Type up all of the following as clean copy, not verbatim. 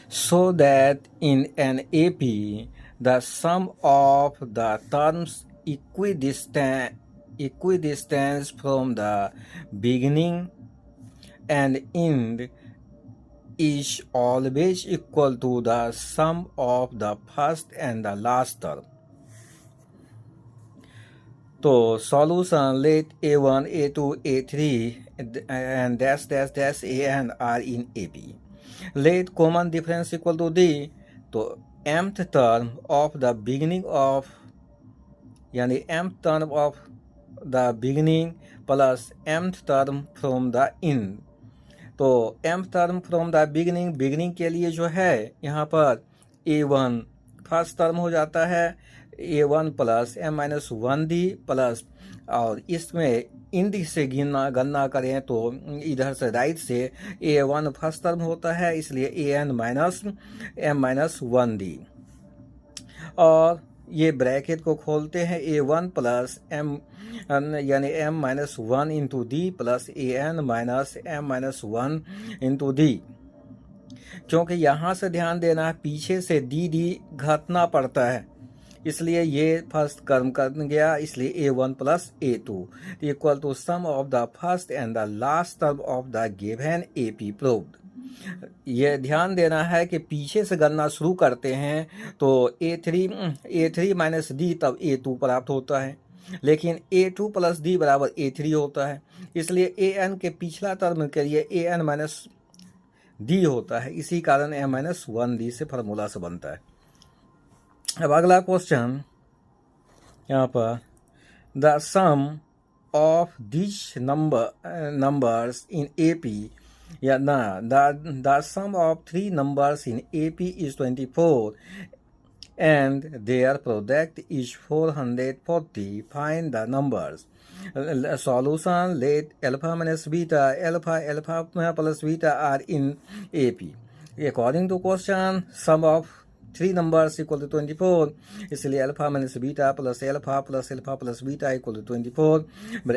So that in an AP, the sum of the terms equidistant from the beginning and end is always equal to the sum of the first and the last term. So solution, let A1, A2, A3 and dash dash dash AN are in AP. Let common difference equal to D. तो mth term of the beginning of यानी mth term of the beginning plus mth term from the end. तो mth term from the beginning के लिए जो है यहाँ पर A1 first term हो जाता है A1 प्लस m-1d प्लस और इसमें इंड से गणना करें तो इधर से राइट से A1 फर्स्ट टर्म होता है, इसलिए an माइनस m-1d और ये ब्रैकेट को खोलते हैं A1 प्लस m यानी m-1 into D plus an minus m-1 into D. क्योंकि यहाँ से ध्यान देना है पीछे से डी घटना पड़ता है, इसलिए ये फर्स्ट कर्म कर गया, इसलिए A1 plus A2 equal to sum of the first and the last term of the given AP proved. ये ध्यान देना है कि पीछे से गणना शुरू करते हैं तो A3 माइनस डी तब A2 प्राप्त होता है, लेकिन A2 प्लस डी बराबर A3 होता है, इसलिए AN के पिछला टर्म के लिए AN माइनस डी होता है, इसी कारण m-1d से फार्मूला से बनता है। अब अगला क्वेश्चन यहाँ पर the sum of this numbers in AP या ना the sum of 3 numbers in AP is 24 and their product is 440. Find the numbers. Solution, let alpha minus beta, alpha plus beta are in AP. According to question, sum of 3 numbers equal to 24, इसलिए alpha minus beta plus alpha plus beta equal to 24.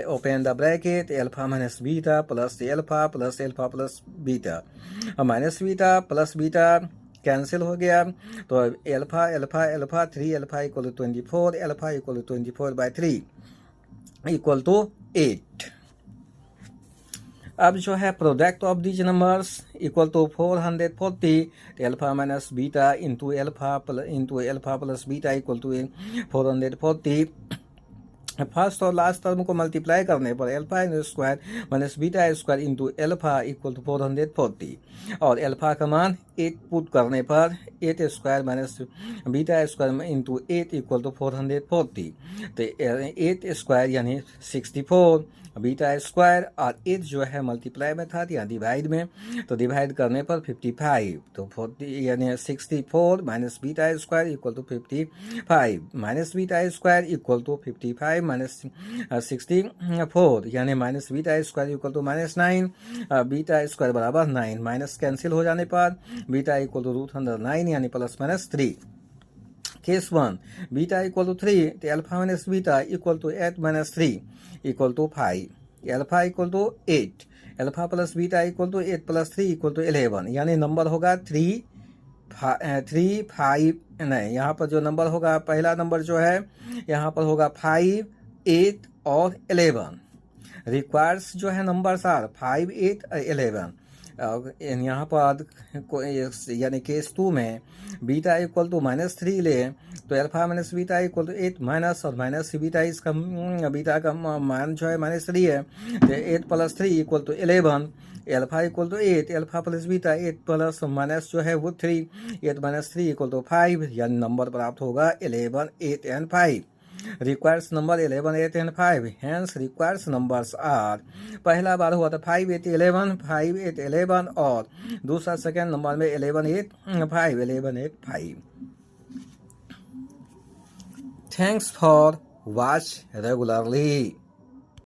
Open the bracket, alpha minus beta plus alpha plus beta. Minus beta plus beta cancel हो गया, तो alpha 3 alpha equal to 24, alpha equal to 24/3 equal to 8। अब जो है product of these numbers equal to 440, तो alpha minus beta into alpha plus beta equal to 440। First और लास्ट term को मल्टीप्लाई करने पर alpha square minus beta square into alpha equal to 440 और अल्फा का मान 8 पुट करने पर 8 square minus beta square into 8 equal to 440, तो 8 स्क्वायर यानी 64 बीटा स्क्वायर और 8 जो है मल्टीप्लाई में था या डिवाइड में, तो डिवाइड करने पर 55, तो 40 यानी 64 minus beta square equal to 55 minus beta square equal to 55 minus 64 यानी minus beta square equal to -9, beta square बराबर 9, माइनस कैंसिल हो जाने पर बीटा इक्वल टू √9 यानी +-3। केस 1 बीटा इक्वल टू 3, तो alpha minus beta equal to 8 minus 3 equal to 5, alpha equal to 8, alpha plus beta equal to 8 plus 3 equal to 11, यानी number होगा 3 5 नहीं, यहाँ पर जो नंबर होगा पहला नंबर जो है यहाँ पर होगा 5 8 और 11। रिक्वायर्स जो है नंबर्स आर 5 8 11। यहाँ पर यानी केस 2 में बीटा इक्वल टू -3 ले, तो alpha minus beta equal to 8 minus और माइनस बीटा इसका बीटा का मान जो है -3 है, तो 8 plus 3 equal to 11, alpha equal to 8, alpha plus beta 8 plus minus जो है वो 3, 8 माइनस 3 इक्वल टू 5, यानी नंबर प्राप्त होगा 11 8 and 5। Requires number 11 8 and 5, hence requires numbers are, पहला बार हुआ था 5 8 11 और दूसरा सेकेंड नंबर में 11 8 5। Thanks for watch regularly.